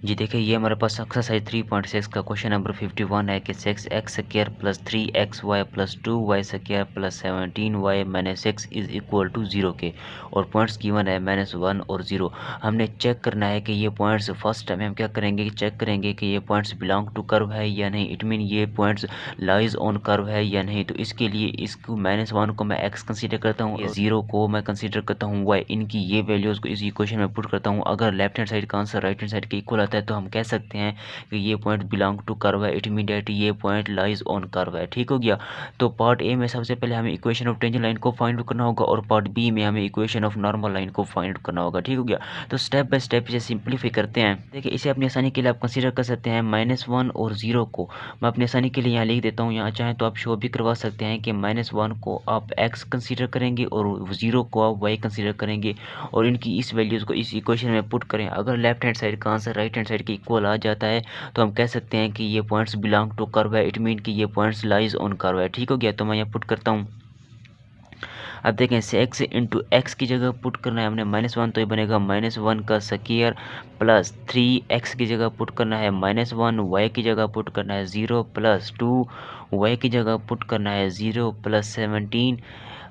जी देखिए, ये हमारे पास एक्सरसाइज 3.6 का क्वेश्चन नंबर 51 है कि 6x² plus 3xy plus 2y² plus 17y minus 6 is equal to 0 के, और पॉइंट्स गिवन है -1 और 0। हमने चेक करना है कि ये पॉइंट्स फर्स्ट टाइम हम क्या करेंगे, चेक करेंगे कि ये पॉइंट्स बिलोंग टू कर्व है या नहीं। इट मीन ये पॉइंट्स लाइज ऑन कर्व है या नहीं। तो इसके लिए इसको -1 को मैं x कंसीडर करता हूँ, ये 0 को मैं कंसीडर करता हूँ y। इनकी ये वैल्यूज़ को इस इक्वेशन में पुट करता हूँ। अगर लेफ्ट हैंड साइड का आंसर राइट हैंड साइड के इक्वल आता है तो हम कह सकते हैं कि ये पॉइंट बिलोंग टू कर्व है। इट मीन दैट ये पॉइंट लाइज ऑन कर्व है। ठीक हो गया। तो पार्ट ए में सबसे पहले हमें इक्वेशन ऑफ टेंजेंट लाइन को फाइंड आउट करना होगा, और पार्ट बी में हमें इक्वेशन ऑफ नॉर्मल लाइन को फाइंड आउट करना होगा। ठीक हो गया। तो स्टेप बाय स्टेप इसे सिंप्लीफाई करते हैं। देखिए, इसे अपनी आसानी के लिए आप कंसीडर कर सकते हैं -1 और 0 को मैं अपनी आसानी के लिए यहाँ लिख देता हूँ। यहाँ चाहें तो आप शो भी करवा सकते हैं कि -1 को आप x कंसीडर करेंगे और 0 को आप y कंसीडर करेंगे, और इनकी इस वैल्यूज़ को इस इक्वेशन में पुट करें। अगर लेफ्ट हैंड साइड का आंसर राइट हैंड साइड के इक्वल आ जाता है तो हम कह सकते हैं कि ये पॉइंट्स बिलोंग टू कर्व है। इट मीन कि ये पॉइंट्स लाइज ऑन कर्व है। ठीक हो गया। तो मैं यहाँ पुट करता हूँ। अब देखें, x इंटू एक्स की जगह पुट करना है हमने -1, तो ये बनेगा -1 का स्क्वायर प्लस 3x की जगह पुट करना है -1, y की जगह पुट करना है 0 प्लस 2y की जगह पुट करना है 0 प्लस 17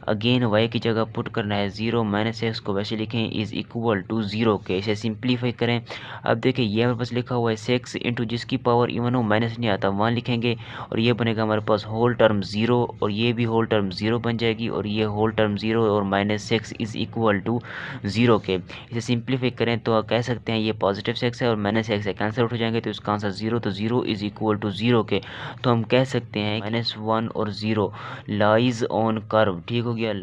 अगेन y की जगह पुट करना है 0 माइनस एक्स को वैसे लिखें इज इक्वल टू 0 के। इसे सिंप्लीफाई करें। अब देखिए, ये हमारे पास लिखा हुआ है 6 इंटू जिसकी पावर इवन हो माइनस नहीं आता वहाँ लिखेंगे, और ये बनेगा हमारे पास होल टर्म 0, और ये भी होल टर्म 0 बन जाएगी, और ये होल टर्म 0 और -6 इज इक्वल टू 0 के। इसे सिंप्लीफाई करें तो आप कह सकते हैं ये पॉजिटिव 6 है और -6 है, कैंसिल आउट हो जाएंगे तो इसका आंसर 0, तो 0 इज इक्वल टू 0 के। तो हम कह सकते हैं -1 और 0 लाइज ऑन कर्व। ठीक हो गया।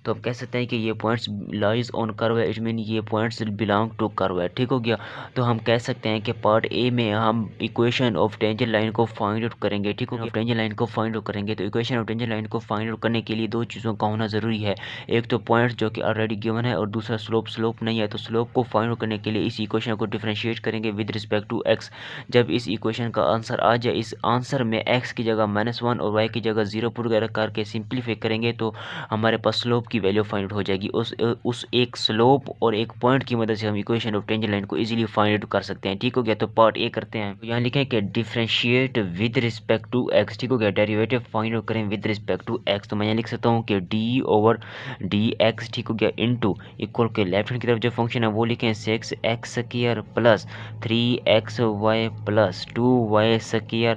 तो हम कह सकते हैं कि ये पॉइंट्स लाइज ऑन कर्व है। इट मीन ये पॉइंट्स बिलोंग टू कर्व है। ठीक हो गया। तो हम कह सकते हैं कि पार्ट ए में हम इक्वेशन ऑफ टेंजेंट लाइन को फाइंड आउट करेंगे। ठीक हो गया। टेंजेंट लाइन को फाइंड आउट करेंगे तो इक्वेशन ऑफ टेंजेंट लाइन को फाइंड आउट करने के लिए दो चीज़ों का होना ज़रूरी है। एक तो पॉइंट्स जो कि ऑलरेडी गिवन है, और दूसरा स्लोप। स्लोप नहीं है तो स्लोप को फाइंड आउट करने के लिए इस इक्वेशन को डिफरेंशिएट करेंगे विद रिस्पेक्ट टू एक्स। जब इस इक्वेशन का आंसर आ जाए, इस आंसर में एक्स की जगह -1 और वाई की जगह 0 पुट करके सिंप्लीफाई करेंगे तो हमारे पास स्लोप की वैल्यू फाइंड आउट हो जाएगी। उस एक स्लोप और एक पॉइंट की मदद से हम इक्वेशन ऑफ टेंजेंट लाइन को इजीली फाइंड आउट कर सकते हैं। ठीक हो गया। तो पार्ट ए करते हैं। तो यहाँ लिखें कि differentiate with respect to x. ठीक हो गया। डेरिवेटिव फाइंड आउट करें विद रिस्पेक्ट टू एक्स। तो मैं यहाँ लिख सकता हूँ कि d/dx। ठीक हो गया। इनटू इक्वल के लेफ्ट हैंड की तरफ जो फंक्शन है वो लिखें 6x² plus 3xy plus 2y²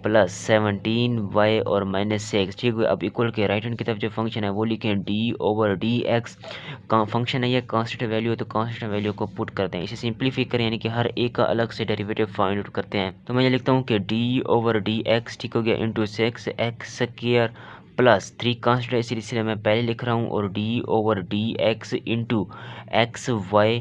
plus 17y और -6। ठीक है। अब इक्वल के राइट हैंड की तरफ जो फंक्शन है वो लिखें d/dx। फंक्शन है ये कांस्टेंट वैल्यू है तो कांस्टेंट वैल्यू को पुट करते हैं। इसे सिंप्लीफाई करें, यानी कि हर एक का अलग से डेरिवेटिव फाइंड आउट करते हैं। तो मैं ये लिखता हूँ कि d/dx। ठीक हो गया। इंटू 6x² प्लस 3 कांस्टेंट है इसलिए मैं पहले लिख रहा हूँ, और d/dx into xy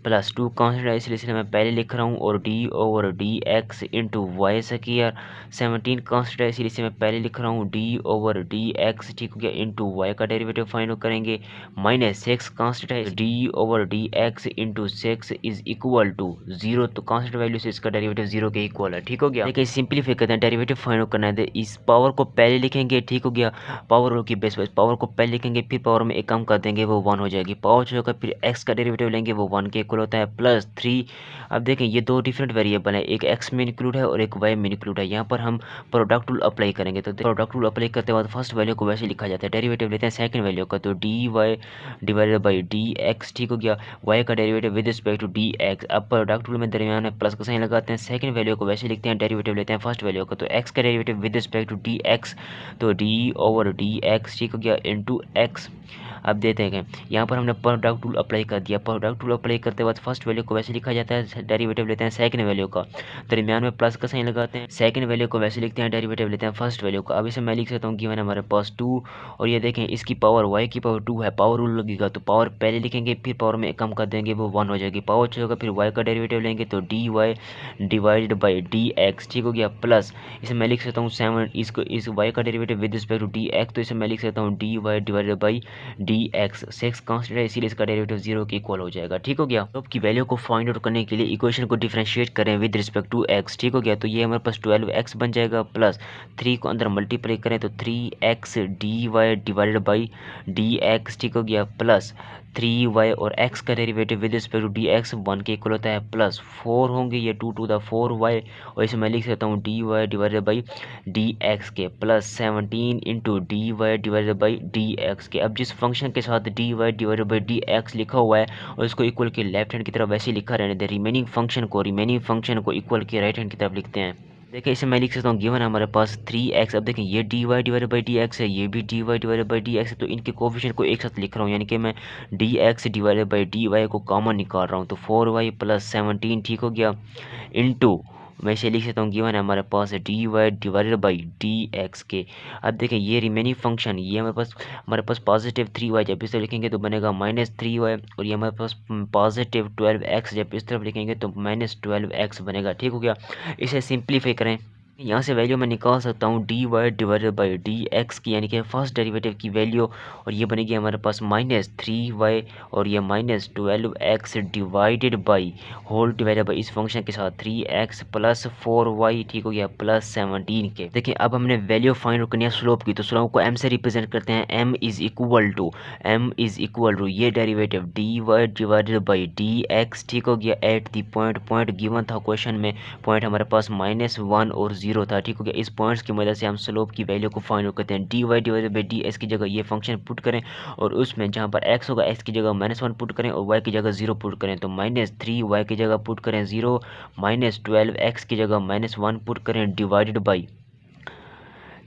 plus 2 constant है इसलिए मैं पहले लिख रहा हूँ, और d/dx इंटू y²। 17 कांस्टेंट है इसलिए मैं पहले लिख रहा हूँ d/dx। ठीक हो गया। इंटू y का डेरिवेटिव फाइंड आउट करेंगे। -6 कांस्टेंट है d/dx into 6 is equal to 0, तो कांस्टेंट वैल्यू से इसका डेरिवेटिव 0 के इक्वल है। ठीक हो गया। देखिए, सिंप्लीफाई करते हैं, डेरिवेटिव फाइंड आउट करना है। तो इस पावर को पहले लिखेंगे। ठीक हो गया। पावर की बेस पावर को पहले लिखेंगे, फिर पावर में एक कम कर देंगे वो 1 हो जाएगी। पावर जो होगा फिर x का डेरिवेटिव लेंगे वो 1 के इक्वल होता है प्लस 3। अब देखें, ये दो डिफरेंट वेरिएबल है, एक x में इंक्लूड है और एक y में इंक्लूड है। यहाँ पर हम प्रोडक्ट रूल अप्लाई करेंगे। तो प्रोडक्ट रूल अप्लाई करते बाद फर्स्ट वैल्यू को वैसे लिखा जाता है, डेरिवेटिव लेते हैं सेकंड वैल्यू का, तो dy डिवाइडेड बाई dx। ठीक हो गया। y का derivative with respect to dx। अब प्रोडक्ट रूल में दरमियान में प्लस का साइन लगाते हैं, सेकंड वैल्यू को वैसे लिखते हैं, डेरिवेटिव लेते हैं फर्स्ट वैल्यू का, तो x का derivative with respect to dx, तो d/dx। ठीक हो गया। Into x। अब देते हैं, यहाँ पर हमने प्रोडक्ट रूल अप्लाई कर दिया। प्रोडक्ट रूल अप्लाई करते बाद फर्स्ट वैल्यू को वैसे लिखा जाता है, डेरिवेटिव लेते हैं सेकंड वैल्यू का, दरमियान में प्लस का साइन लगाते हैं, सेकंड वैल्यू को वैसे लिखते हैं, डेरिवेटिव लेते हैं फर्स्ट वैल्यू का। अब इसे मैं लिख सकता हूँ कि मैंने हमारे पास 2, और ये देखें इसकी पावर y की पावर 2 है, पावर रूल लगेगा तो पावर पहले लिखेंगे फिर पावर में कम कर देंगे वो 1 हो जाएगी। पावर चाहिए होगा फिर y का डेरिवेटिव लेंगे तो dy डिवाइडेड बाई dx। ठीक हो गया। प्लस इसे मैं लिख सकता हूँ 7, इसको इस y का derivative with respect to dx, तो इसे मैं लिख सकता हूँ dy divided by d x, six constant है इसीलिए इसका डेरिवेटिव 0 के इक्वल हो जाएगा। ठीक हो गया। स्लोप की वैल्यू को फाइंड आउट करने के लिए इक्वेशन को डिफरेंशिएट करें विद रिस्पेक्ट टू एक्स। ठीक हो गया। तो ये हमारे पास 12x बन जाएगा प्लस 3 को अंदर मल्टीप्लाई करें तो 3x dy divided by dx। ठीक हो गया। प्लस 3y और x का derivative with respect to dx 1 के इक्वल होता है प्लस 4 होंगे ये 2 टू द 4y और इसे मैं लिख सकता हूँ dy डिवाइडेड बाई dx के plus 17 into dy divided by dx के। अब जिस फंक्शन के साथ dy डिवाइडेड बाई dx लिखा हुआ है और इसको इक्वल के लेफ्ट हैंड की तरफ वैसे लिखा रहने दें, रिमेनिंग फंक्शन को इक्वल के राइट हैंड की तरफ लिखते हैं। देखिए इसे मैं लिख सकता हूँ गिवन है हमारे पास 3x। अब देखें ये dy डिवाइडेड बाई dx है, ये भी dy डिवाइडेड बाई dx है, तो इनके कोफिशिएंट को एक साथ लिख रहा हूँ, यानी कि मैं dx डिवाइडेड बाई dy को कॉमन निकाल रहा हूँ तो 4y प्लस 17। ठीक हो गया। इनटू मैं इसे लिख सकता हूँ गिवन है हमारे पास dy डिवाइडेड बाई dx के। अब देखें ये रिमेनिंग फंक्शन ये हमारे पास पॉजिटिव 3y जब इस तरफ लिखेंगे तो बनेगा -3y और ये हमारे पास पॉजिटिव 12x जब इस तरफ लिखेंगे तो -12x बनेगा। ठीक हो गया। इसे सिंप्लीफाई करें, यहाँ से वैल्यू मैं निकाल सकता हूँ dy डिवाइडेड बाई dx की, यानी कि फर्स्ट डेरिवेटिव की वैल्यू, और ये बनेगी हमारे पास -3y और ये -12x divided by whole divided by इस फंक्शन के साथ 3x प्लस 4y। ठीक हो गया। प्लस 17 के। देखिए अब हमने वैल्यू फाइंड आउट करनी है स्लोप की, तो स्लोप को m से रिप्रेजेंट करते हैं। m इज इक्वल टू ये derivative dy divided by dx। ठीक हो गया। एट दी पॉइंट गिवन था क्वेश्चन में, पॉइंट हमारे पास -1 और 0 था। ठीक हो गया। इस पॉइंट्स की मदद से हम स्लोप की वैल्यू को फाइंड आउट करते हैं। dy डिवाइडेड बाई dx की जगह ये फंक्शन पुट करें और उसमें जहाँ पर x होगा x की जगह -1 पुट करें और y की जगह 0 पुट करें, तो -3y की जगह पुट करें 0, -12x की जगह -1 पुट करें डिवाइडेड बाई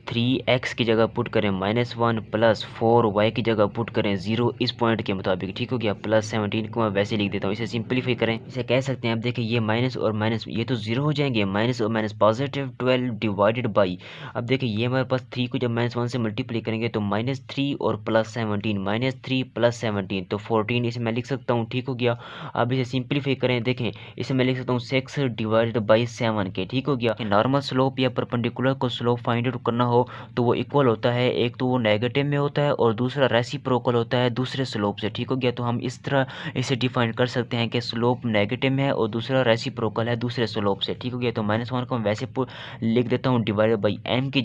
3x की जगह पुट करें -1 प्लस 4y की जगह पुट करें 0 इस पॉइंट के मुताबिक। ठीक हो गया। प्लस 17 को मैं वैसे लिख देता हूँ। इसे सिंप्लीफाई करें, इसे कह सकते हैं, आप देखिए ये माइनस और माइनस ये तो 0 हो जाएंगे, माइनस और माइनस पॉजिटिव 12 डिवाइडेड बाई, अब देखिए ये हमारे पास 3 को जब -1 से मल्टीप्लाई करेंगे तो -3 और प्लस 17, -3 प्लस 17 तो 14 इसे मैं लिख सकता हूँ। ठीक हो गया। अब इसे सिंप्लीफाई करें, देखें इसे मैं लिख सकता हूँ 6 डिवाइडेड बाई 7 के। ठीक हो गया। नॉर्मल स्लोप या परपेंडिकुलर को स्लोप फाइंड आउट करना हो तो वो इक्वल होता है, एक तो वो नेगेटिव में होता है और दूसरा रेसिप्रोकल होता है दूसरे स्लोप से। ठीक हो गया। तो हम इस तरह इसे डिफाइन कर सकते हैं कि स्लोप नेगेटिव में है और दूसरा रेसिप्रोकल है दूसरे स्लोप से। ठीक हो गया। तो -1 को हम वैसे लिख देता हूँ डिवाइडेड बाई m की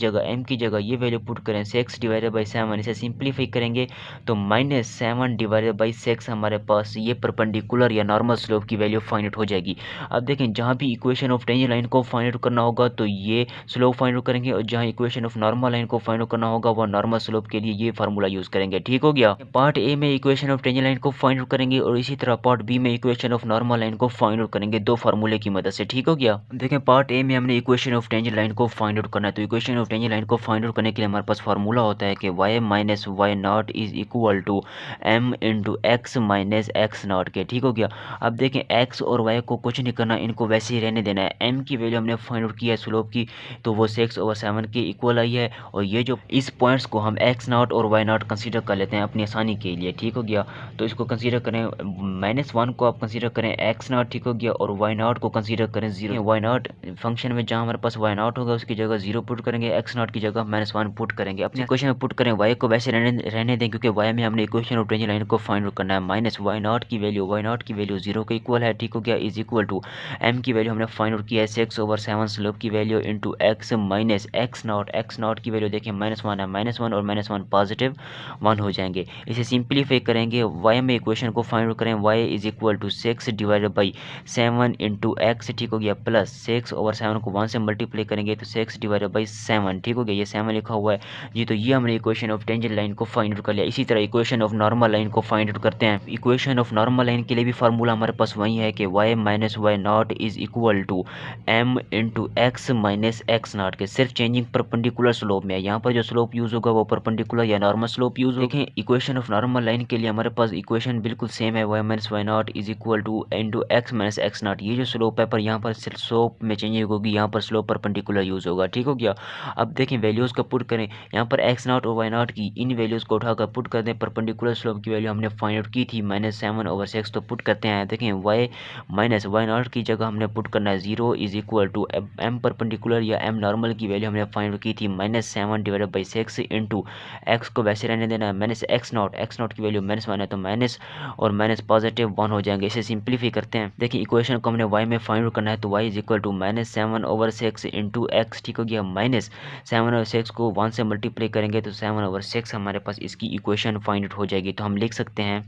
जगह ये वैल्यू पुट करें 6 डिवाइडेड बाई 7, इसे सिंप्लीफाई करेंगे तो -7 डिवाइडेड बाई 6 हमारे पास ये परपेंडिकुलर या नॉर्मल स्लोप की वैल्यू फाइंड आउट हो जाएगी। अब देखें जहाँ भी इक्वेशन ऑफ टेंजेंट लाइन को फाइंड आउट करना होगा तो ये स्लोप फाइंड आउट करेंगे और जहाँ इक्वेशन ऑफ नॉर्मल लाइन को फाइंड आउट करना होगा वो नॉर्मल स्लोप के लिए ये फार्मूला यूज करेंगे। ठीक हो गया। पार्ट ए में इक्वेशन ऑफ टेंजेंट लाइन को फाइंड आउट करेंगे और इसी तरह पार्ट बी में इक्वेशन ऑफ नॉर्मल लाइन को फाइंड आउट करेंगे दो फार्मूले की मदद से। ठीक हो गया। देखें पार्ट ए में हमने इक्वेशन ऑफ टेंजेंट लाइन को फाइंड आउट करना है, तो इक्वेशन ऑफ टेंजेंट लाइन को फाइंड आउट करने के लिए हमारे पास फार्मूला होता है कि y minus y not is equal to m into x minus x not के। ठीक हो गया। अब देखें x और y को कुछ नहीं करना, इनको वैसे ही रहने देना है। m की वैल्यू हमने फाइंड आउट किया है स्लोप की, तो वो 6/7 के इक्वल आई है और ये जो इस पॉइंट्स को हम x नॉट और y नॉट कंसीडर कर लेते हैं अपनी आसानी के लिए। ठीक हो गया। तो इसको कंसीडर करें, -1 को आप कंसीडर करें x नॉट। ठीक हो गया। और y नॉट को कंसीडर करें 0। y नॉट फंक्शन में जहाँ हमारे पास y नॉट होगा उसकी जगह 0 पुट करेंगे, x नॉट की जगह -1 पुट करेंगे। अपने इक्वेशन में पुट करें, y को वैसे रहने दें क्योंकि y में हमने इक्वेशन ऑफ टेंजेंट लाइन को फाइंड आउट करना है। -y नॉट की वैल्यू 0 के इक्वल है। ठीक हो गया। इज इक्वल टू m की वैल्यू हमने फाइंड आउट किया है 6/7 स्लोप की value into x minus x not की वैल्यू देखिए -1 है, -1 और -1 पॉजिटिव 1 हो जाएंगे। इसे सिंप्लीफाई करेंगे, y में इक्वेशन को फाइंड आउट करें, y is equal to 6 divided by 7 into x. ठीक हो गया। प्लस 6/7 को 1 से मल्टीप्लाई करेंगे तो 6 डिवाइडेड बाई 7। ठीक हो गया। ये 7 लिखा हुआ है जी। तो ये हमने इक्वेशन ऑफ टेंजेंट लाइन को फाइंड आउट कर लिया। इसी तरह इक्वेशन ऑफ नॉर्मल लाइन को फाइंड आउट करते हैं। इक्वेशन ऑफ नॉर्मल लाइन के लिए भी फार्मूला हमारे पास वही है कि y minus y not is equal to m into x minus x not के, सिर्फ चेंजिंग परपेंडिकुलर स्लोप में है। यहाँ पर जो स्लोप यूज होगा वो परपेंडिकुलर या नॉर्मल स्लोप यूज होगा। देखें इक्वेशन ऑफ नॉर्मल लाइन के लिए हमारे पास इक्वेशन बिल्कुल सेम है, y minus y not is equal to into x minus x not. ये जो स्लोप है पर यहाँ पर सिर्फ स्लोप में चेंजिंग होगी, यहाँ पर स्लोप परपेंडिकुलर यूज होगा। ठीक हो गया। अब देखें वैल्यूज का पुट करें, यहाँ पर एक्स नॉट और वाई नॉट की इन वैल्यूज को उठाकर पुट कर दें। परपेंडिकुलर स्लोप की वैल्यू हमने फाइंड आउट की थी -7/6, तो पुट करते हैं। देखें y माइनस वाई नॉट की जगह हमने पुट करना है 0 is equal to m perpendicular या m नॉर्मल की वैल्यू हमने फाइंड आउट की थी -7 डिवाइडेड बाई 6 इंटू एक्स को वैसे रहने देना है, माइनस एक्स नॉट की वैल्यू -1 है तो माइनस और माइनस +1 हो जाएंगे। इसे सिंप्लीफाई करते हैं। देखिए इक्वेशन को हमने y में फाइंड आउट करना है तो y is equal to -7/6 into x, ठीक हो गया। -7/6 को 1 से मल्टीप्लाई करेंगे तो 7/6 हमारे पास इसकी इक्वेशन फाइंड आउट हो जाएगी। तो हम लिख सकते हैं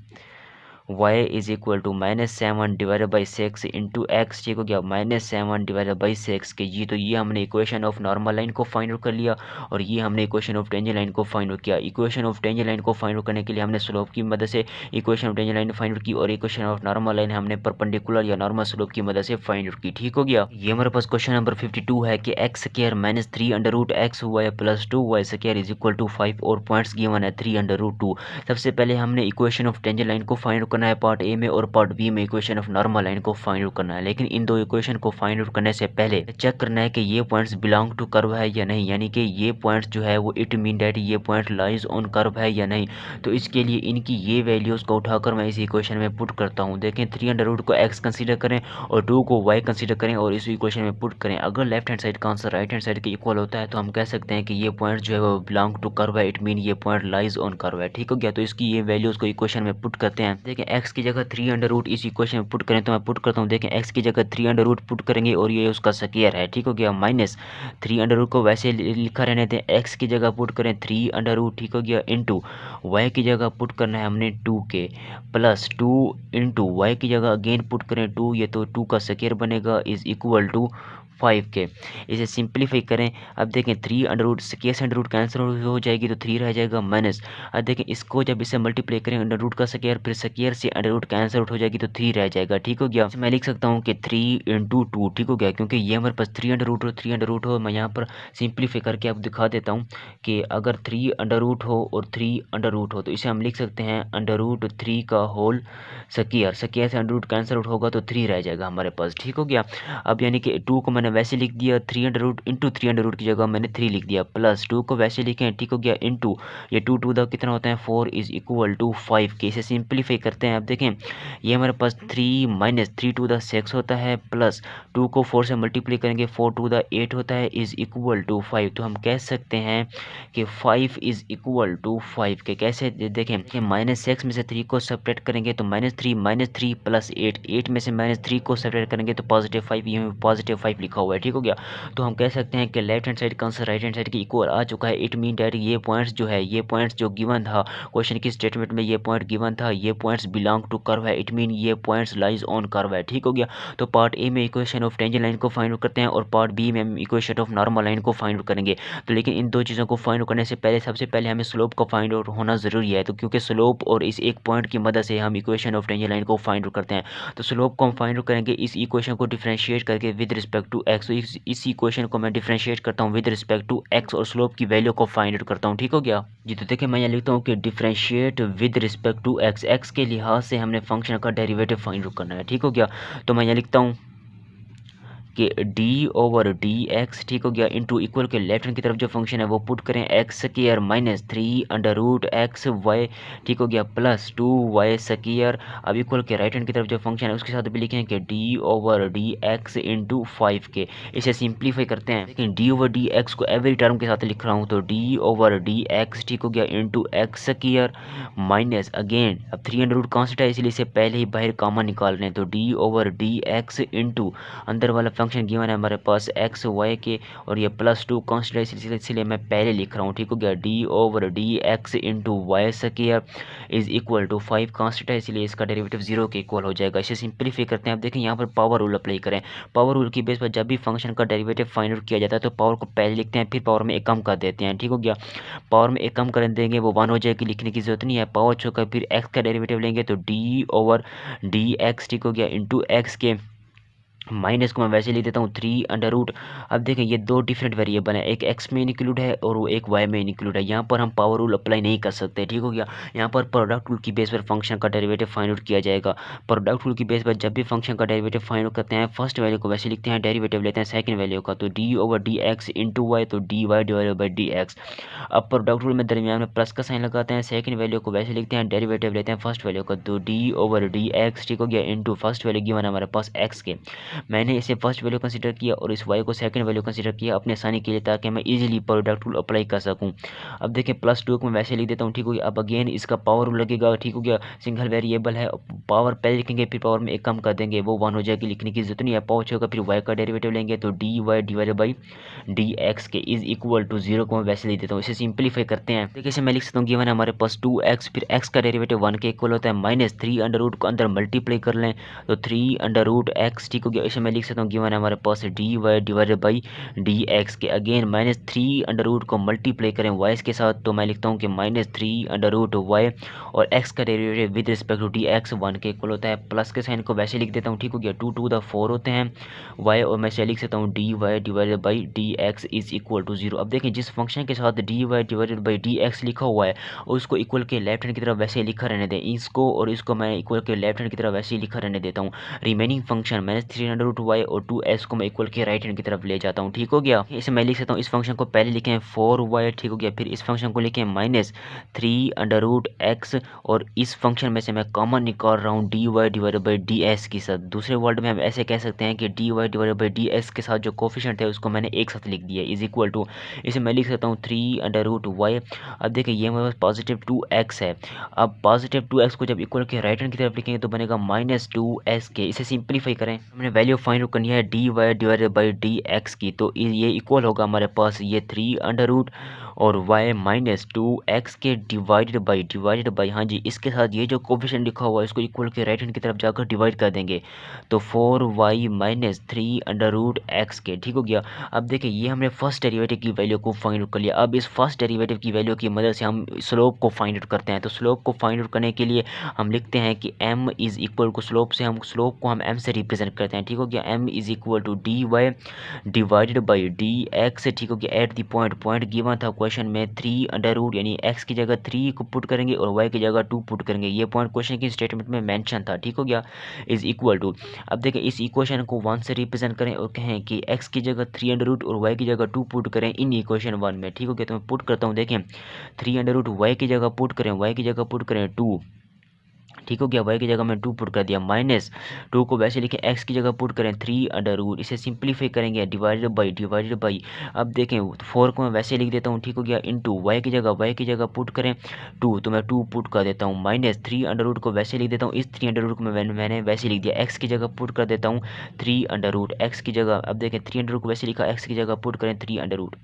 y is equal to -7 divided by 6 into x, ठीक हो गया। -7 डिवाइडेड बाई 6 के जी, तो ये हमने इक्वेशन ऑफ नॉर्मल लाइन को फाइंड आउट कर लिया और ये हमने इक्वेशन ऑफ टेंजेंट लाइन को फाइंड आउट किया। इक्वेशन ऑफ टेंजेंट लाइन को फाइंड आउट करने के लिए हमने स्लोप की मदद से equation of tangent line find out की और इक्वेशन ऑफ नॉर्मल लाइन हमने परपेंडिकुलर या नॉर्मल स्लोप की मदद से फाइंड आउट की, ठीक हो गया। ये हमारे पास क्वेश्चन नंबर 52 है कि x square -3√x² plus 2y square is equal to 5 और पॉइंट्स गिवन है 3√2। सबसे पहले हमने इक्वेशन ऑफ टेंजेंट लाइन को फाइंड आउट करना है पार्ट ए में और पार्ट बी में इक्वेशन ऑफ नॉर्मल लाइन को फाइंड आउट करना है। लेकिन इन दो इक्वेशन को फाइंड आउट करने से पहले चेक करना है कि ये पॉइंट्स बिलोंग टू कर्व है या नहीं, यानी कि ये पॉइंट्स जो है वो इट मीन दैट ये पॉइंट लाइज ऑन कर्व है या नहीं। तो इसके लिए इनकी ये वैल्यूज को उठाकर मैं इस इक्वेशन में पुट करता हूँ। देखें 3√2 को x कंसीडर करें और 2 को y कंसीडर करें और इस इक्वेशन में पुट करें। अगर लेफ्ट हैंड साइड का आंसर राइट हैंड साइड के इक्वल होता है तो हम कह सकते हैं कि ये पॉइंट जो है वो बिलोंग टू कर्व है, इट मीन ये पॉइंट लाइज ऑन कर्व है, ठीक हो गया। तो इसकी ये वैल्यूज को इक्वेशन में पुट करते हैं। देखें x की जगह 3√2 इस इक्वेशन में पुट करें तो मैं पुट करता हूँ। देखें x की जगह 3√2 पुट करेंगे और ये उसका स्क्वायर है, ठीक हो गया। माइनस 3√2 को वैसे लिखा रहने दें, x की जगह पुट करें 3√2, ठीक हो गया, इंटू y की जगह पुट करना है हमने 2 के प्लस 2 इंटू y की जगह अगेन पुट करें 2, ये तो 2 का स्क्वायर बनेगा इज इक्वल टू 5 के। इसे सिंप्लीफाई करें। अब देखें 3√2 स्क्वायर से अंडर कैंसिल हो जाएगी तो 3 रह जाएगा माइनस। अब देखें इसको जब इसे मल्टीप्लाई करें अंडर का स्क्वायर, फिर स्क्वायर से अंडर कैंसिल आउट हो जाएगी तो 3 रह जाएगा, ठीक हो गया। मैं लिख सकता हूँ कि 3 इंटू 2, ठीक हो गया, क्योंकि ये हमारे पास 3√2 हो। मैं यहाँ पर सिंप्लीफाई करके आपको दिखा देता हूँ कि अगर 3√2 हो और 3√2 हो तो इसे हम लिख सकते हैं √3 का होल स्क्वायर से अंडर कैंसिल आउट होगा तो 3 रह जाएगा हमारे पास, ठीक हो गया। अब यानी कि 2 को मैंने वैसे लिख दिया 3√2 इंटू 3√2 की जगह मैंने 3 लिख दिया, प्लस 2 को वैसे लिखें, ठीक हो गया, इंटू ये 2 दा कितना होता है 4 इज इक्वल टू 5 के। इसे सिंप्लीफाई करते हैं। अब देखें ये हमारे पास 3 माइनस 3 2 दा 6 होता है, प्लस 2 को 4 से मल्टीप्लाई करेंगे 4 2 दा 8 होता है इज इक्वल टू 5। तो हम कह सकते हैं कि 5 इज इक्वल टू 5 के। कैसे देखें कि -6 में से 3 को सेपरेट करेंगे तो -3 प्लस 8 में से -3 को सेपरेट करेंगे तो +5, ये +5 लिखा हुआ है, ठीक हो गया। तो हम कह सकते हैं कि लेफ्ट हैंड साइड का आंसर राइट हैंड साइड के इक्वल आ चुका है। इट मीन डैट ये पॉइंट्स जो है, ये पॉइंट्स जो गिवन था क्वेश्चन की स्टेटमेंट में, ये पॉइंट गिवन था, ये पॉइंट्स बिलोंग टू कर्व है, इट मीन ये पॉइंट्स लाइज ऑन कर्व है, ठीक हो गया। तो पार्ट ए में इक्वेशन ऑफ टेंजेंट लाइन को फाइंड आउट करते हैं और पार्ट बी में हम इक्वेशन ऑफ नॉर्मल लाइन को फाइंड आउट करेंगे। तो लेकिन इन दो चीज़ों को फाइंड आउट करने से पहले सबसे पहले हमें स्लोप का फाइंड आउट होना ज़रूरी है। तो क्योंकि स्लोप और इस एक पॉइंट की मदद से हम इक्वेशन ऑफ टेंजेंट लाइन को फाइंड आउट करते हैं। तो स्लोप को हम फाइंड आउट करेंगे इस इक्वेशन को डिफरेंशिएट करके विद रिस्पेक्ट टू एक्स। तो इस इक्वेशन को मैं डिफरेंशिएट करता हूँ विद रिस्पेक्ट टू एक्स और स्लोप की वैल्यू को फाइंड आउट करता हूँ, ठीक हो गया जी। तो देखिए मैं यहाँ लिखता हूँ कि differentiate with respect to x, x के लिहाज से हमने फंक्शन का डेरिवेटिव फाइंड आउट करना है, ठीक हो गया। तो मैं यहाँ लिखता हूँ कि d/dx, ठीक हो गया, इंटू इक्वल के लेफ्ट हैंड की तरफ जो फंक्शन है वो पुट करें x² माइनस 3√xy, ठीक हो गया, प्लस 2y स्क्वायर। अब इक्वल के राइट हैंड की तरफ जो फंक्शन है उसके साथ भी लिखें कि d/dx इंटू 5 के। इसे सिंप्लीफाई करते हैं। लेकिन d/dx को एवरी टर्म के साथ लिख रहा हूँ तो d/dx, ठीक हो गया, इंटू x² माइनस अगेन अब 3√2 कांस्टेंट है इसलिए इसे पहले ही बाहर कॉमन निकाल रहे हैं तो d/dx इंटू अंदर वाला फंक्शन गिवन है हमारे पास एक्स वाई के और ये +2 कांस्टेंट है इसलिए मैं पहले लिख रहा हूँ, ठीक हो गया, d/dx into y square is equal to 5 constant है इसलिए इसका डेरिवेटिव 0 के इक्वल हो जाएगा। इसे सिंप्लीफाई करते हैं। आप देखें यहाँ पर पावर रूल अप्लाई करें। पावर रूल की बेस पर जब भी फंक्शन का डेरिवेटिव फाइंड आउट किया जाता है तो पावर को पहले लिखते हैं फिर पावर में एक कम कर देते हैं, ठीक हो गया। पावर में एक कम कर देंगे वो 1 हो जाएगी, लिखने की जरूरत नहीं है। पावर छोड़कर फिर एक्स का डेरिवेटिव लेंगे तो d/dx, ठीक हो गया, इंटू एक्स के माइनस को मैं वैसे लिख देता हूँ 3√। अब देखें ये दो डिफरेंट वेरिएबल है, एक x में इंक्लूड है और वो एक y में इंक्लूड है। यहाँ पर हम पावर रूल अप्लाई नहीं कर सकते, ठीक हो गया। यहाँ पर प्रोडक्ट रूल की बेस पर फंक्शन का डेरिवेटिव फाइंड आउट किया जाएगा। प्रोडक्ट रूल की बेस पर जब भी फंक्शन का डेरिवेटिव फाइंड आउट करते हैं फर्स्ट वैल्यू को वैसे लिखते हैं, डेरिवेटिव लेते हैं सेकंड वैल्यू का तो d/dx इंटू वाई तो dy/dx। अब प्रोडक्ट रूल में दरमियान में प्लस का साइन लगाते हैं, सेकंड वैल्यू को वैसे लिखते हैं, डेरिवेटिव लेते हैं फर्स्ट वैल्यू का तो d/dx, ठीक हो गया, इंटू फर्स्ट वैल्यू गिवन हमारे पास x के मैंने इसे फर्स्ट वैल्यू कंसीडर किया और इस y को सेकंड वैल्यू कंसीडर किया अपने आसानी के लिए, ताकि मैं इजीली प्रोडक्ट रूल अप्लाई कर सकूं। अब देखिए +2 को मैं वैसे लिख देता हूँ, ठीक हो गया। अब अगेन इसका पावर रूल लगेगा, ठीक हो गया। सिंगल वेरिएबल है, पावर पहले लिखेंगे फिर पावर में एक कम कर देंगे, वो 1 हो जाएगी, लिखने की जरूरत नहीं है। पावर होगा, फिर y का डेरिवेटिव लेंगे तो dy डिवाइडेड बाई dx के इज इक्वल टू 0 को मैं वैसे लिख देता हूँ। इसे सिंप्लीफाई करते हैं, देखिए इसे मैं लिख सकता हूँ, गिवन है हमारे पास 2x, फिर x का डेरिवेटिव 1 के इक्वल होता है, माइनस 3 अंडर रूट को अंदर मल्टीप्लाई कर लें तो 3 अंडर रूट x, ठीक हो गया। इसे मैं लिख सकता हूँ, गिवन है हमारे पास dy डिवाइडेड बाई dx के अगेन माइनस 3 अंडर रूट को मल्टीप्लाई करें y के साथ, तो मैं लिखता हूँ कि माइनस 3 अंडर रूट y और x का derivative with respect to dx 1 के इक्वल होता है। प्लस के साइन को वैसे लिख देता हूँ, ठीक हो गया। 2 टू द 4 होते हैं y, और मैं इसे लिख सकता हूँ dy divided by dx is equal to 0। अब देखें जिस फंक्शन के साथ dy डिवाइडेड बाई dx लिखा हुआ है और उसको इक्वल के लेफ्ट हैंड की तरफ वैसे लिखा रहने दें, इसको और इसको मैं इक्वल के लेफ्ट हैंड की तरफ वैसे लिखा रहने देता हूँ। Remaining function minus 3 under root y और 2x को मैं इक्वल के राइट हैंड की तरफ ले जाता हूँ, ठीक हो गया। इसे मैं लिख सकता हूँ, इस फंक्शन को पहले लिखें 4y, ठीक हो गया। फिर इस फंक्शन को लिखें माइनस 3 अंडर रूट x और इस फंक्शन में से मैं कॉमन निकाल रहा हूँ dy डिवाइडेड बाई ds के साथ। दूसरे वर्ड में हम ऐसे कह सकते हैं कि dy डिवाइडेड बाई ds के साथ जो कोफिशिएंट है उसको मैंने एक साथ लिख दिया, इज इक्वल टू, इसे मैं लिख सकता हूँ 3 अंडर रूट y। अब देखिए ये हमारे पास पॉजिटिव 2x है। अब पॉजिटिव 2x को जब इक्वल के राइट हैंड की तरफ लिखेंगे तो बनेगा माइनस 2s के। इसे सिंप्लीफाई करें, हमने वैल्यू फाइंड करनी है dy डिवाइडेड बाई dx की, तो ये इक्वल होगा हमारे पास ये 3 अंडर रूट और y माइनस 2x के डिवाइडेड बाई हाँ जी, इसके साथ ये जो कोफिशिएंट लिखा हुआ है इसको इक्वल के राइट हैंड की तरफ जाकर डिवाइड कर देंगे तो 4y minus 3 under root x के, ठीक हो गया। अब देखिए ये हमने फर्स्ट डेरिवेटिव की वैल्यू को फाइंड आउट कर लिया। अब इस फर्स्ट डेरिवेटिव की वैल्यू की मदद से हम स्लोप को फाइंड आउट करते हैं। तो स्लोप को फाइंड आउट करने के लिए हम लिखते हैं कि m is equal to slope से हम स्लोप को हम m से रिप्रेजेंट करते हैं, ठीक हो गया। m is equal to dy divided by dx, ठीक हो गया। एट द पॉइंट गिवन था क्वेश्चन में 3 अंडर रूट, यानी x की जगह 3 को पुट करेंगे और y की जगह 2 पुट करेंगे, ये पॉइंट क्वेश्चन की स्टेटमेंट में मेंशन था, ठीक हो गया। इज इक्वल टू, अब देखिए इस इक्वेशन को 1 से रिप्रेजेंट करें और कहें कि x की जगह 3 अंडर रूट और y की जगह 2 पुट करें इन इक्वेशन 1 में, ठीक हो गया। तो मैं पुट करता हूँ, देखें 3 अंडर रूट y की जगह पुट करें, y की जगह पुट करें 2, ठीक हो गया। y की जगह मैं 2 पुट कर दिया, माइनस 2 को वैसे लिखें, x की जगह पुट करें 3 अंडर रूट, इसे सिंप्लीफाई करेंगे डिवाइडेड बाई। अब देखें 4 को मैं वैसे लिख देता हूँ, ठीक हो गया, इनटू y की जगह पुट करें 2, तो मैं 2 पुट कर देता हूँ, माइनस 3 अंडर रूट को वैसे लिख देता हूँ, इस 3 अंडर रूट को मैंने वैसे लिख दिया, x की जगह पुट कर देता हूँ 3 अंडर रूट x की जगह। अब देखें 3 अंडर रूट को वैसे लिखा, x की जगह पुट करें 3 अंडर रूट,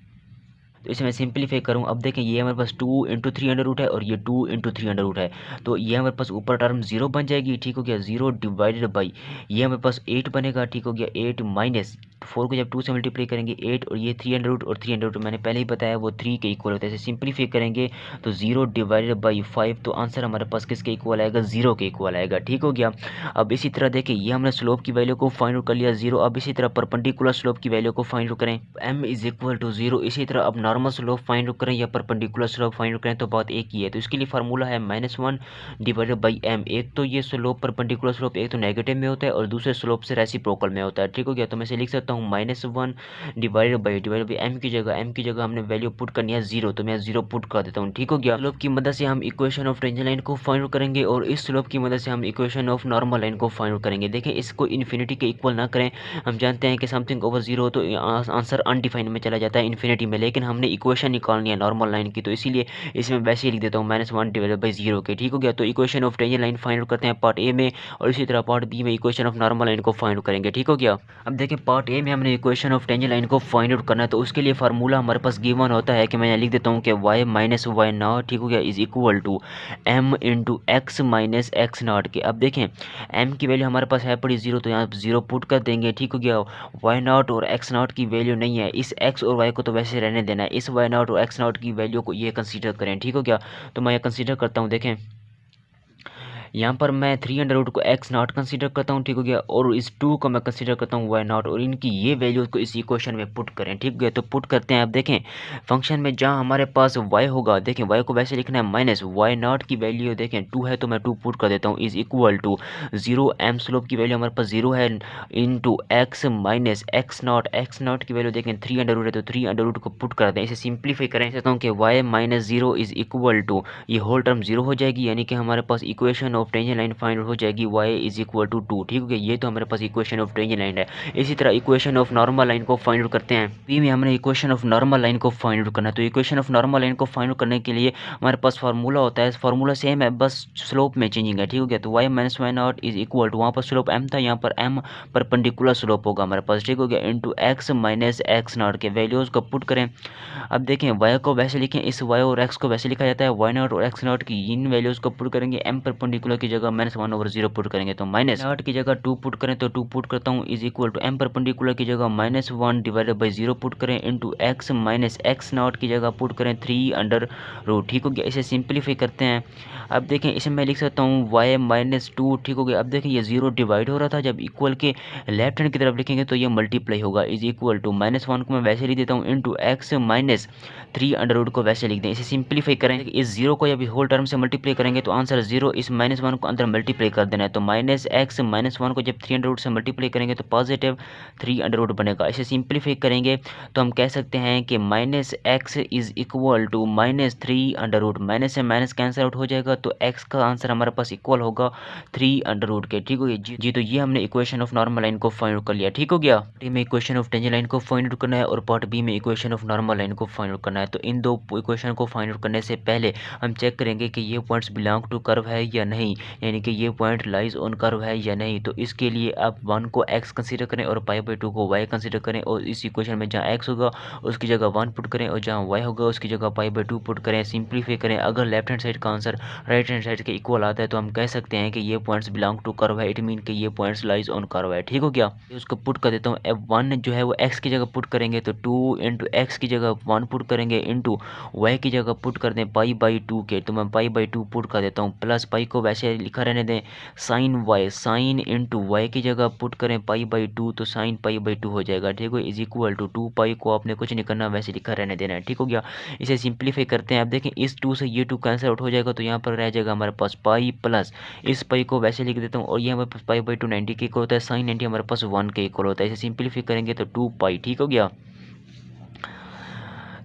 तो इसे मैं सिंप्लीफाई करूँ। अब देखें ये हमारे पास 2 इंटू 3 अंडर रूट है और ये 2 इंटू 3 अंडर रूट है, तो ये हमारे पास ऊपर टर्म 0 बन जाएगी, ठीक हो गया। 0 डिवाइडेड बाई ये हमारे पास 8 बनेगा, ठीक हो गया। 8 माइनस 4 को जब 2 से मल्टीप्लाई करेंगे 8 और ये 3 अंडर रूट और 3 अंडर रूट मैंने पहले ही बताया वो 3 के इक्वल होता है। इसे सिंप्लीफाई करेंगे तो 0 डिवाइडेड बाई 5, तो आंसर हमारे पास किसके इक्वल आएगा, 0 के इक्वल आएगा, ठीक हो गया। अब इसी तरह देखिए ये हमने स्लोप की वैल्यू को फाइंड आउट कर लिया 0। अब इसी तरह परपेंडिकुलर स्लोप की वैल्यू को फाइंड आउट करें, m इज इक्वल टू 0। इसी तरह अब नॉर्मल स्लोप फाइंड आउट करें या परपेंडिकुलर स्लोप फाइंड आउट करें तो बात एक ही है। तो इसके लिए फार्मूला है -1 डिवाइडेड बाई m। एक तो ये स्लोप परपेंडिकुलर स्लोप एक तो नेगेटिव में होता है और दूसरे स्लोप से रेसिप्रोकल में होता है, ठीक हो गया। तो मैं इसे लिख सकता हूँ -1 डिवाइडेड बाई m की जगह हमने वैल्यू पुट करनी है 0, तो मैं 0 पुट कर देता हूँ, ठीक हो गया। स्लोप की मदद से हम इक्वेशन ऑफ टेंजेंट लाइन को फाइंड आउट करेंगे और इस स्लोप की मदद से हम इक्वेशन ऑफ नॉर्मल लाइन को फाइंड आउट करेंगे। देखें इसको इन्फिनिटी के इक्वल ना करें, हम जानते हैं कि समथिंग ओवर 0 हो तो आंसर अनडिफाइंड में चला जाता है इन्फिनिटी में, लेकिन हमने इक्वेशन निकालनी है नॉर्मल लाइन की, तो इसीलिए इसमें वैसे ही लिख देता हूँ -1 डिवाइडेड बाई 0 के, ठीक हो गया। तो equation of tangent line find out करते हैं पार्ट ए में और इसी तरह पार्ट बी में इक्वेशन ऑफ नॉर्मल लाइन को फाइंड आउट करेंगे, ठीक हो गया। अब देखें पार्ट ए में हमने इक्वेशन ऑफ टेंजेंट लाइन को फाइंड आउट करना है, तो उसके लिए फार्मूला हमारे पास गिवन होता है कि मैं यहाँ लिख देता हूँ कि y माइनस वाई नॉट, ठीक हो गया, is equal to m into x minus x not के। अब देखें m की वैल्यू हमारे पास है पड़ी 0, तो यहाँ 0 पुट कर देंगे, ठीक हो गया। y नॉट और x नॉट की वैल्यू नहीं है, इस x और y को तो वैसे रहने देना है, इस y नॉट और x नॉट की वैल्यू को ये कंसीडर करें, ठीक हो गया। तो मैं ये कंसीडर करता हूँ, देखें यहाँ पर मैं 3 अंडर रूट को x नॉट कंसीडर करता हूँ, ठीक हो गया, और इस 2 को मैं कंसीडर करता हूँ y नॉट, और इनकी ये वैल्यूज को इस इक्वेशन में पुट करें, ठीक हो गया। तो पुट करते हैं। अब देखें फंक्शन में जहाँ हमारे पास y होगा, देखें y को वैसे लिखना है माइनस y नॉट की वैल्यू देखें 2 है, तो मैं 2 पुट कर देता हूँ, is equal to 0 m slope की वैल्यू हमारे पास 0 है into x minus x not की वैल्यू देखें 3 अंडर रूट है, तो 3 अंडर रूट को पुट कर दें। इसे सिंप्लीफाई करें, कहता हूँ कि y minus 0 is equal to ये होल टर्म 0 हो जाएगी, यानी कि हमारे पास equation of tangent line find हो जाएगी y इज इक्वल टू 2। ठीक हो गया, ये तो हमारे पास इक्वेशन ऑफ टेंजेंट लाइन है। इसी तरह इक्वेशन ऑफ नॉर्मल लाइन को फाइंड आउट करते हैं। बी में हमने इक्वेशन ऑफ नॉर्मल लाइन को फाइंड आउट करना है। तो इक्वेशन ऑफ नॉर्मल लाइन को फाइंड आउट करने के लिए हमारे पास फार्मूला होता है, फार्मूला सेम है, बस स्लोप में चेंजिंग है। ठीक हो गया, तो y minus y not is equal to, वहाँ पर स्लोप m था, यहाँ पर m परपेंडिकुलर स्लोप होगा हमारे पास। ठीक हो गया, into x minus x not के वैल्यूज़ को पुट करें। अब देखें y को वैसे लिखें, इस y और x को वैसे लिखा जाता है, y नॉट और x नॉट की इन वैल्यूज़ को पुट करेंगे, m परपेंडिकुलर की जगह -1/0 पुट करेंगे, तो माइनस नॉट की जगह 2 पुट करें तो 2 पुट करता हूँ is equal to m perpendicular की जगह -1 डिवाइडेड बाई 0 पुट करें, into x minus x not की जगह पुट करें 3/रूट। ठीक हो गया, इसे सिंप्लीफाई करते हैं। अब देखें इसे मैं लिख सकता हूँ y माइनस 2। ठीक हो गया, अब देखें ये 0 डिवाइड हो रहा था, जब इक्वल के लेफ्ट हैंड की तरफ लिखेंगे तो ये मल्टीप्लाई होगा, इज इक्वल टू -1 को मैं वैसे लिख देता हूँ, इंटू एक्स माइनस 3/रूट को वैसे लिख दें। इसे सिंप्लीफाई करें, इस 0 को जब होल टर्म से मल्टीप्लाई करेंगे तो आंसर 0, इस -1 को अंदर मल्टीप्लाई कर देना है, तो माइनस एक्स माइनस 1 को जब 3/रूट से मल्टीप्लाई करेंगे तो पॉजिटिव 3/रूट बनेगा। इसे सिंप्लीफाई करेंगे तो हम कह सकते हैं कि minus x is equal to -3/रूट, माइनस से माइनस कैंसिल आउट हो जाएगा, तो एक्स का आंसर हमारे पास इक्वल होगा 3/रूट के। ठीक हो गया जी, तो ये हमने इक्वेशन ऑफ नॉर्मल लाइन को फाइंड आउट कर लिया। ठीक हो गया, पार्ट में इक्वेशन ऑफ टेंजेंट लाइन को फाइंड आउट करना है और पार्ट बी में इक्वेशन ऑफ नॉर्मल लाइन को फाइंड आउट करना है। तो इन दो इक्वेशन को फाइंड आउट करने से पहले हम चेक करेंगे कि ये पॉइंट्स बिलोंग टू कर्व है या नहीं, यानी कि ये पॉइंट लाइज ऑन कर्व है या नहीं। तो इसके लिए आप 1 को x कंसीडर करें और π/2 को y कंसीडर करें, और इस इक्वेशन में जहाँ x होगा उसकी जगह 1 पुट करें और जहाँ y होगा उसकी जगह π/2 पुट करें, सिंप्लीफाई करें। अगर लेफ्ट हैंड साइड का आंसर राइट हैंड साइड के इक्वल आता है तो हम कह सकते हैं कि ये पॉइंट्स बिलोंग टू कर्व है, इट मीन कि ये पॉइंट्स लाइज ऑन कर्व है। ठीक हो गया, उसको पुट कर देता हूँ। f1 जो है वो x की जगह पुट करेंगे तो 2 इंटू एक्स की जगह 1 पुट करेंगे, इंटू y की जगह पुट कर दें π/2 के, तो मैं π/2 पुट कर देता हूँ, प्लस पाई को वैसे लिखा रहने दें, sine y, sine into y की जगह पुट करें π/2 तो साइन π/2 हो जाएगा। ठीक है, इज इक्वल टू 2 पाई को आपने कुछ नहीं करना, वैसे लिखा रहने देना है। ठीक हो गया, इसे सिंप्लीफाई करते हैं। अब देखें इस 2 से ये 2 कैंसिल आउट हो जाएगा, तो यहाँ पर रह जाएगा हमारे पास पाई, प्लस इस पाई को वैसे लिख देता हूँ और ये हमारे पास π/2 90 के इक्वल होता है, साइन 90 हमारे पास 1 के इक्वल होता है। इसे सिंप्लीफाई करेंगे तो 2 पाई। ठीक हो गया,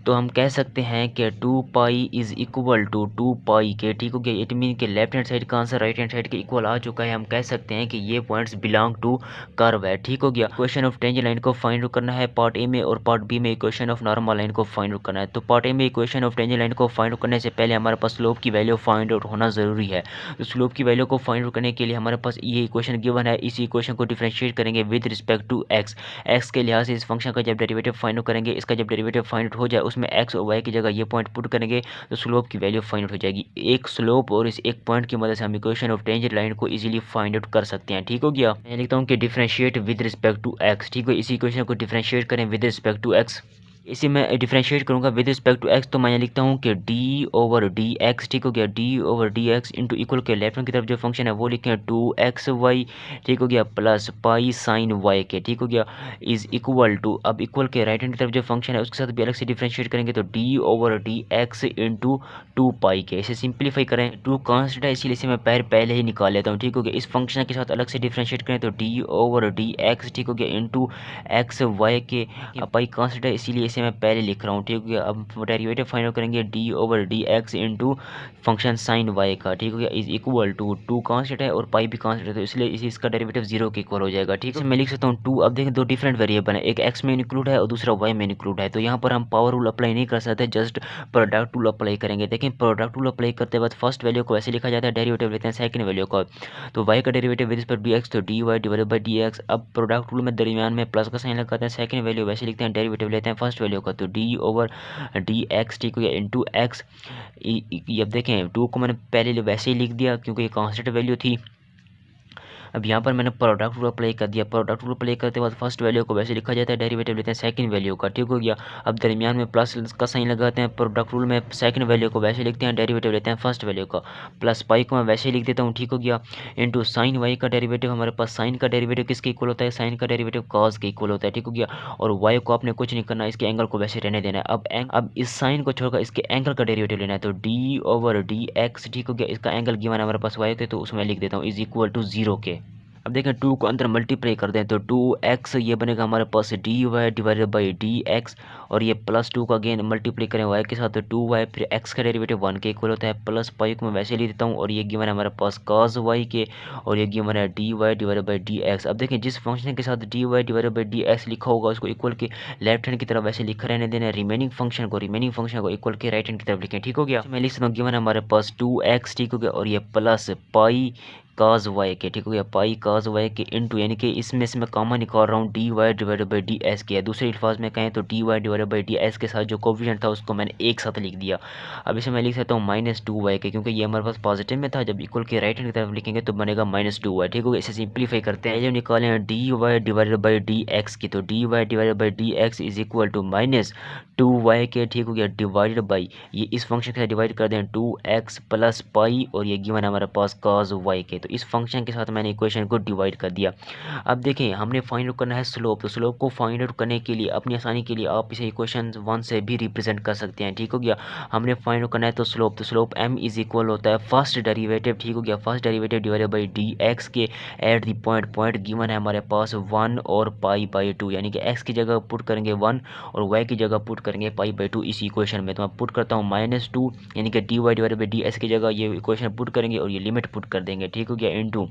तो हम कह सकते हैं कि 2 पाई इज इक्वल टू 2 पाई के। ठीक हो गया, इट मीन के लेफ्ट हैंड साइड का आंसर राइट हैंड साइड के इक्वल आ चुका है। हम कह सकते हैं कि ये पॉइंट्स बिलोंग टू कर्व है। ठीक हो गया, इक्वेशन ऑफ टेंजेंट लाइन को फाइंड आउट करना है पार्ट ए में, और पार्ट बी में इक्वेशन ऑफ नॉर्मल लाइन को फाइंड आउट करना है। तो पार्ट ए में इक्वेशन ऑफ टेंजेंट लाइन को फाइंड आउट करने से पहले हमारे पास स्लोप की वैल्यू फाइंड आउट होना जरूरी है। तो स्लोप की वैल्यू को फाइंड आउट करने के लिए हमारे पास ये इक्वेशन गिवन है, इसी इक्वेशन को डिफरेंशिएट करेंगे with respect to x. X के लिहाज से इस फंक्शन का जब डेरिवेटिव फाइंड आउट करेंगे, इसका जब डेरिवेटिव फाइंड आउट हो जाए उसमें एक्स और वाई की जगह ये पॉइंट पुट करेंगे तो स्लोप की वैल्यू फाइंड आउट हो जाएगी। एक स्लोप और इस एक पॉइंट की मदद से हम इक्वेशन ऑफ टेंजेंट लाइन को इजीली फाइंड आउट कर सकते हैं। ठीक हो गया, मैं लिखता हूँ कि differentiate with respect to x. ठीक है, इसी इक्वेशन को डिफरेंशिएट करें विद रिस्पेक्ट टू एक्स। इसे मैं डिफरेंशिएट करूंगा विद रिस्पेक्ट टू एक्स, तो मैं लिखता हूँ कि d/dx। ठीक हो गया, d/dx इंटू इक्वल के लेफ्ट हैंड की तरफ जो फंक्शन है वो लिखें 2xy। ठीक हो गया, प्लस पाई साइन वाई के। ठीक हो गया, इज इक्वल टू, अब इक्वल के राइट हैंड की तरफ जो फंक्शन है उसके साथ भी अलग से डिफरेंशिएट करेंगे तो d/dx इंटू 2 पाई के। इसे सिंप्लीफाई करें, 2 कांस्टेंट है इसीलिए इसे मैं पहले ही निकाल लेता हूँ। ठीक हो गया, इस फंक्शन के साथ अलग से डिफरेंशिएट करें तो d/dx। ठीक हो गया, इंटू एक्स वाई के, पाई कांस्टेंट है इसीलिए इसे मैं पहले लिख रहा हूँ। ठीक हो गया, अब डेरिवेटिव फाइंड आउट करेंगे d/dx into function sine Y का। ठीक हो गया, इज इक्वल टू 2 कांस्टेंट है और पाई भी कांस्टेंट है तो इसलिए इसका डेरिवेटिव 0 के इक्वल हो जाएगा। ठीक है, मैं लिख सकता हूँ 2। अब देखें दो डिफरेंट वेरिएबल है, एक x में इंक्लूड है और दूसरा y में इंक्लूड है, तो यहाँ पर हम पावर रूल अप्लाई नहीं कर सकते, जस्ट प्रोडक्ट रूल अप्लाई करेंगे। देखें प्रोडक्ट रूल अप्लाई करते वक्त फर्स्ट वैल्यू को ऐसे लिखा जाता है, डेरिवेटिव लेते हैं सेकंड वैल्यू का, तो y का derivative with respect to dx तो dy डिवाइडेड बाय dx। अब प्रोडक्ट रूल में दरमियान में प्लस का साइन लगाते हैं, सेकंड वैल्यू वैसे लिखते हैं, डेरिवेटिव लेते हैं फर्स्ट वैल्यू का तो d/dx। ठीक हो गया, इंटू एक्स। अब देखें 2 को मैंने पहले वैसे ही लिख दिया क्योंकि ये कांस्टेंट वैल्यू थी। अब यहाँ पर मैंने प्रोडक्ट रूल अप्लाई कर दिया, प्रोडक्ट रूल अप्लाई करते बाद फर्स्ट वैल्यू को वैसे लिखा जाता है, डेरिवेटिव लेते हैं सेकंड वैल्यू का। ठीक हो गया, अब दरमियान में प्लस का साइन लगाते हैं, प्रोडक्ट रूल में सेकंड वैल्यू को वैसे लिखते हैं, डेरिवेटिव लेते हैं फर्स्ट वैल्यू का, प्लस पाई को मैं वैसे लिख देता हूँ। ठीक हो गया, इंटू साइन वाई का डेरिवेटिव, हमारे पास साइन का डेरिवेटिव किसके इक्वल होता है, साइन का डेरिवेटिव कॉस के इक्वल होता है। ठीक हो गया, और वाई को आपने कुछ नहीं करना, इसके एंगल को वैसे रहने देना है। अब इस साइन को छोड़कर इसके एंगल का डेरिवेटिव लेना है तो d/dx। ठीक हो गया, इसका एंगल गिवन है हमारे पास वाई के, तो उसमें लिख देता हूँ इज इक्वल टू 0 के। अब देखें 2 को अंदर मल्टीप्लाई कर दें तो 2x ये बनेगा हमारे पास dy डिवाइडेड बाई dx, और ये प्लस 2 का अगेन मल्टीप्लाई करें y के साथ तो 2y, फिर x का डेरिवेटिव 1 के इक्वल होता है, प्लस पाई को मैं वैसे ले देता हूँ और ये गिवन है हमारे पास cos y के, और ये गिवन है dy डिवाइडेड बाई dx। अब देखें जिस फंक्शन के साथ dy डिवाइडेड बाई dx लिखा होगा उसको इक्वल के लेफ्ट हैंड की तरफ वैसे लिखा रहने देना है, रिमेनिंग फंक्शन को इक्वल के राइट हैंड की तरफ लिखें। ठीक हो गया, मैं लिख सकता हूँ गिवन है हमारे पास 2x, ठीक हो गया, और ये प्लस पाई cos y के, ठीक हो गया, पाई cos y के इंटू, यानी कि इसमें से मैं कॉमन निकाल रहा हूँ dy डिवाइडेड बाई ds के, दूसरे अल्फाज में कहें तो dy डिवाइडेड बाई ds के साथ जो कोफिशिएंट था उसको मैंने एक साथ लिख दिया। अब इसे मैं लिख सकता हूँ -2y के, क्योंकि ये हमारे पास पॉजिटिव में था, जब इक्वल के राइट हैंड की तरफ लिखेंगे तो बनेगा -2y। ठीक हो गया, इसे सिंप्लीफाई करते हैं, जब निकालें dy डिवाइडेड बाई dx की, तो dy divided by dx is equal to -2y के, ठीक हो गया, डिवाइडेड बाई ये इस फंक्शन के साथ डिवाइड कर दें 2x प्लस पाई, और ये गिवन है हमारे पास cos y के, तो इस फंक्शन के साथ मैंने इक्वेशन को डिवाइड कर दिया। अब देखें हमने फाइंड आउट करना है स्लोप, तो स्लोप को फाइंड आउट करने के लिए अपनी आसानी के लिए आप इसे इक्वेशन 1 से भी रिप्रेजेंट कर सकते हैं। ठीक हो गया, हमने फाइंड आउट करना है तो स्लोप m इज इक्वल होता है फर्स्ट डेरिवेटिव, ठीक हो गया, first derivative divided by dx के एट द पॉइंट गिवन है हमारे पास 1 और पाई बाई 2, यानी कि x की जगह पुट करेंगे 1 और y की जगह पुट करेंगे पाई बाई 2 इस इक्वेशन में। तो मैं पुट करता हूँ -2, यानी कि dy डिवाइडेड बाई ds की जगह ये इक्वेशन पुट करेंगे और ये लिमिट पुट कर देंगे। ठीक हो गया, इनटू,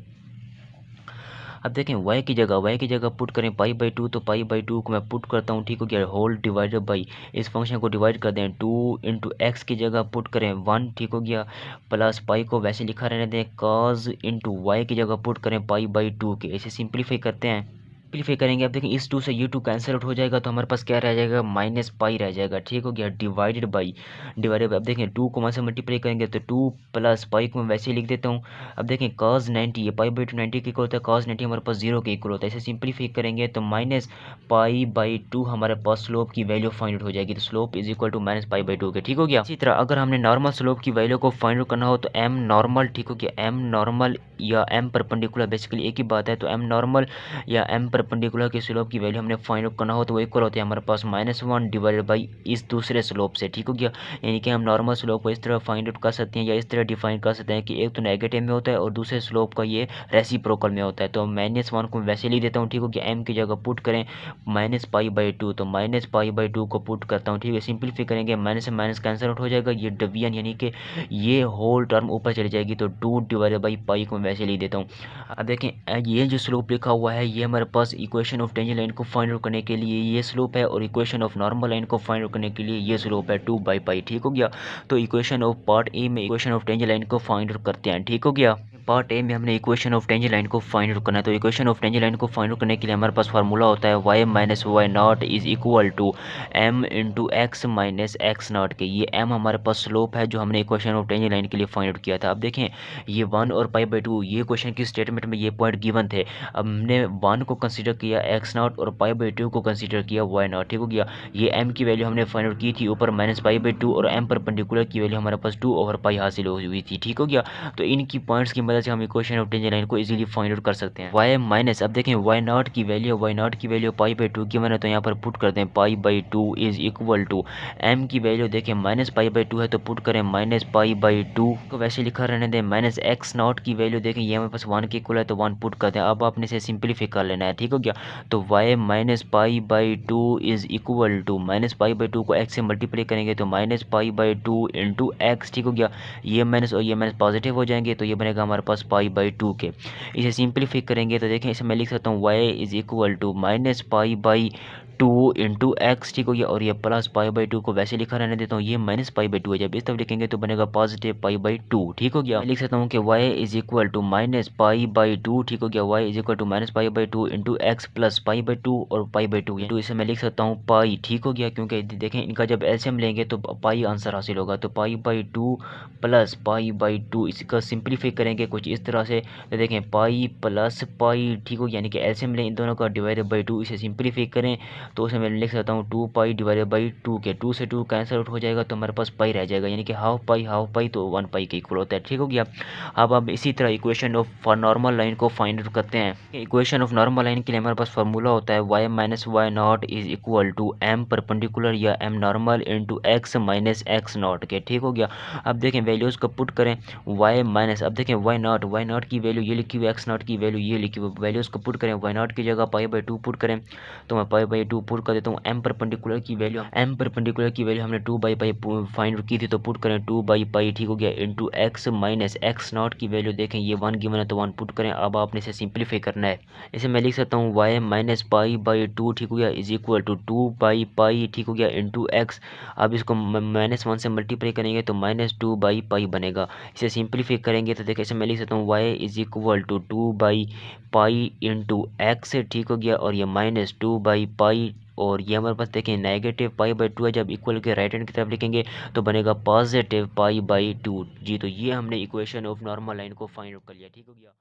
अब देखें y की जगह पुट करें पाई बाई 2, तो पाई बाई 2 को मैं पुट करता हूँ, ठीक हो गया, होल डिवाइडेड बाई इस फंक्शन को डिवाइड कर दें 2 इंटू एक्स की जगह पुट करें 1, ठीक हो गया, प्लस पाई को वैसे लिखा रहने दें, cos इंटू वाई की जगह पुट करें पाई बाई 2 के। इसे सिंप्लीफाई करते हैं, सिंप्लीफाई करेंगे, अब देखें इस 2 से ये 2 कैंसिल आउट हो जाएगा तो हमारे पास क्या रह जाएगा, माइनस पाई रह जाएगा। ठीक हो गया, डिवाइडेड बाई अब देखें 2 को वहाँ से मल्टीप्लाई करेंगे तो 2 प्लस पाई को मैं वैसे ही लिख देता हूँ। अब देखें cos 90 ये पाई बाई 2 90 के इक्वल होता है, cos 90 हमारे पास 0 के इक्वल होता है। इसे सिंप्लीफाई करेंगे तो माइनस पाई बाई 2 हमारे पास स्लोप की वैल्यू फाइंड आउट हो जाएगी, तो slope is equal to minus pi by 2 के। ठीक हो गया, इसी तरह अगर हमने नॉर्मल स्लोप की वैल्यू को फाइंड आउट करना हो तो एम नॉर्मल, ठीक हो गया, एम नॉर्मल या एम परपेंडिकुलर बेसिकली एक ही बात है, तो एम नॉर्मल या एम परपेंडिकुलर के स्लोप की वैल्यू हमने फाइंड आउट करना हो तो वो इक्वल होते हैं हमारे पास -1 डिवाइडेड बाई इस दूसरे स्लोप से। ठीक हो गया, यानी कि हम नॉर्मल स्लोप को इस तरह फाइंड आउट कर सकते हैं या इस तरह डिफाइन कर सकते हैं कि एक तो नेगेटिव में होता है और दूसरे स्लोप का ये रेसिप्रोकल में होता है। तो -1 को वैसे लिख देता हूँ, ठीक हो गया, एम की जगह पुट करें माइनस पाई बाई 2, तो माइनस पाई बाई 2 को पुट करता हूँ, ठीक है, सिंप्लीफाई करेंगे माइनस से माइनस कैंसिल आउट हो जाएगा, ये डिवीजन यानी कि ये होल टर्म ऊपर चली जाएगी, तो 2 डिवाइडेड बाई पाई को मैं वैसे लिख देता हूँ। अब देखें ये जो स्लोप लिखा हुआ है ये हमारे पास इक्वेशन ऑफ टेंजेंट लाइन को फाइंड आउट करने के लिए ये स्लोप है, और इक्वेशन ऑफ नॉर्मल लाइन को फाइंड आउट करने के लिए ये स्लोप है 2 बाई पाई। ठीक हो गया, तो इक्वेशन ऑफ पार्ट ए में इक्वेशन ऑफ टेंजेंट लाइन को फाइंड आउट करते हैं। ठीक हो गया, पार्ट ए में हमने इक्वेशन ऑफ टेंजेंट लाइन को फाइंड आउट करना है, तो इक्वेशन ऑफ टेंजेंट लाइन को फाइंड आउट करने के लिए हमारे पास फार्मूला होता है y minus y not is equal to m into x minus x not के। ये m हमारे पास स्लोप है जो हमने इक्वेशन ऑफ टेंजेंट लाइन के लिए फाइंड आउट किया था। अब देखें ये 1 और पाई बाई 2 ये क्वेश्चन की स्टेटमेंट में ये पॉइंट गिवन थे, अब हमने 1 को कंसीडर किया एक्स नॉट और पाई बाई 2 को कंसीडर किया वाई नॉट। ठीक हो गया, ये m की वैल्यू हमने फाइंड आउट की थी ऊपर माइनस पाई बाई 2 और m परपेंडिकुलर की वैल्यू हमारे पास 2 ओवर पाई हासिल हुई थी। ठीक हो गया, तो इनकी पॉइंट्स की मदद से हम इक्वेशन ऑफ टेंजेंट लाइन को इजीली फाइंड आउट कर सकते हैं। y माइनस, अब देखें y नॉट की वैल्यू पाई बाई 2 की मैंने तो यहाँ पर पुट करते हैं pi by 2 is equal to m की वैल्यू देखें माइनस पाई बाई 2 है तो पुट करें माइनस पाई बाई 2 को वैसे लिखा रहने दें, माइनस एक्स नॉट की वैल्यू देखें ये हमारे पास 1 के इक्वल है तो 1 पुट करते हैं। अब आपने इसे सिंप्लीफाई कर लेना है। ठीक हो गया, तो y minus pi by 2 is equal to minus pi by 2 को x से मल्टीप्लाई करेंगे तो minus pi by 2 into x. ठीक हो गया, ये माइनस और ये माइनस पॉजिटिव हो जाएंगे तो ये बनेगा हमारे पास पाई बाई 2 के। इसे सिंप्लीफाई करेंगे तो देखें इसे मैं लिख सकता हूँ y is equal to minus pi by 2 into x. ठीक हो गया, और ये प्लस पाई बाई 2 को वैसे लिखा रहने देता हूँ, ये माइनस पाई बाई 2 है, जब इस तरफ लिखेंगे तो बनेगा पॉजिटिव पाई बाई 2। ठीक हो गया, मैं लिख सकता हूँ कि y is equal to minus pi by 2। ठीक हो गया, y is equal to minus pi by 2 into x plus pi by 2 और पाई बाई 2 इंटू इसे मैं लिख सकता हूँ पाई। ठीक हो गया, क्योंकि देखें इनका जब एलसीएम लेंगे तो पाई आंसर हासिल होगा, तो पाई बाई 2 प्लस पाई बाई 2 इसका सिंप्लीफाई करेंगे कुछ इस तरह से, तो देखें पाई प्लस पाई। ठीक हो गया, यानी कि एलसीएम लें इन दोनों का डिवाइडेड बाई 2, इसे सिंप्लीफाई करें तो उसे मैं लिख सकता हूँ 2 पाई डिवाइडेड बाई 2 के, 2 से 2 कैंसिल आउट हो जाएगा तो हमारे पास पाई रह जाएगा, यानी कि हाफ पाई तो 1 पाई के इक्वल होता है। ठीक हो गया। अब इसी तरह इक्वेशन ऑफ नॉर्मल लाइन को फाइंड आउट करते हैं। इक्वेशन ऑफ नॉर्मल लाइन के लिए हमारे पास फार्मूला होता है y minus y not is equal to m perpendicular या m normal into x minus x not के। ठीक हो गया। अब देखें वैल्यूज़ को पुट करें, y माइनस, अब देखें y नॉट की वैल्यू ये लिखी हुई, x नॉट की वैल्यू ये लिखी हुई, वैल्यूज़ को पुट करें, y नॉट की जगह पाई/2 पुट करें, तो मैं पाई/2 पुट कर देता हूँ। m परपेंडिकुलर की वैल्यू हमने 2/पाई फाइंड की थी, तो पुट करें 2/पाई। ठीक हो गया। Into x minus x not की वैल्यू देखें ये 1 गिवन है तो 1 पुट करें। अब आपने इसे सिंप्लीफाई करना है, इसे मैं लिख सकता हूँ y माइनस पाई/2 ठीक हो गया इज इक्वल टू 2/पाई ठीक हो गया इंटू x। अब इसको -1 से मल्टीप्लाई करेंगे तो -2/पाई बनेगा। इसे सिंप्लीफाई करेंगे तो देखिए इसे मैं लिख सकता हूँ y इज इक्वल टू 2/पाई इंटू एक्स ठीक हो गया, और ये -2/पाई, और ये हमारे पास देखें नेगेटिव पाई/2 है, जब इक्वल के राइट हैंड की तरफ लिखेंगे तो बनेगा पॉजिटिव पाई/2 जी। तो ये हमने इक्वेशन ऑफ नॉर्मल लाइन को फाइंड आउट कर लिया। ठीक हो गया।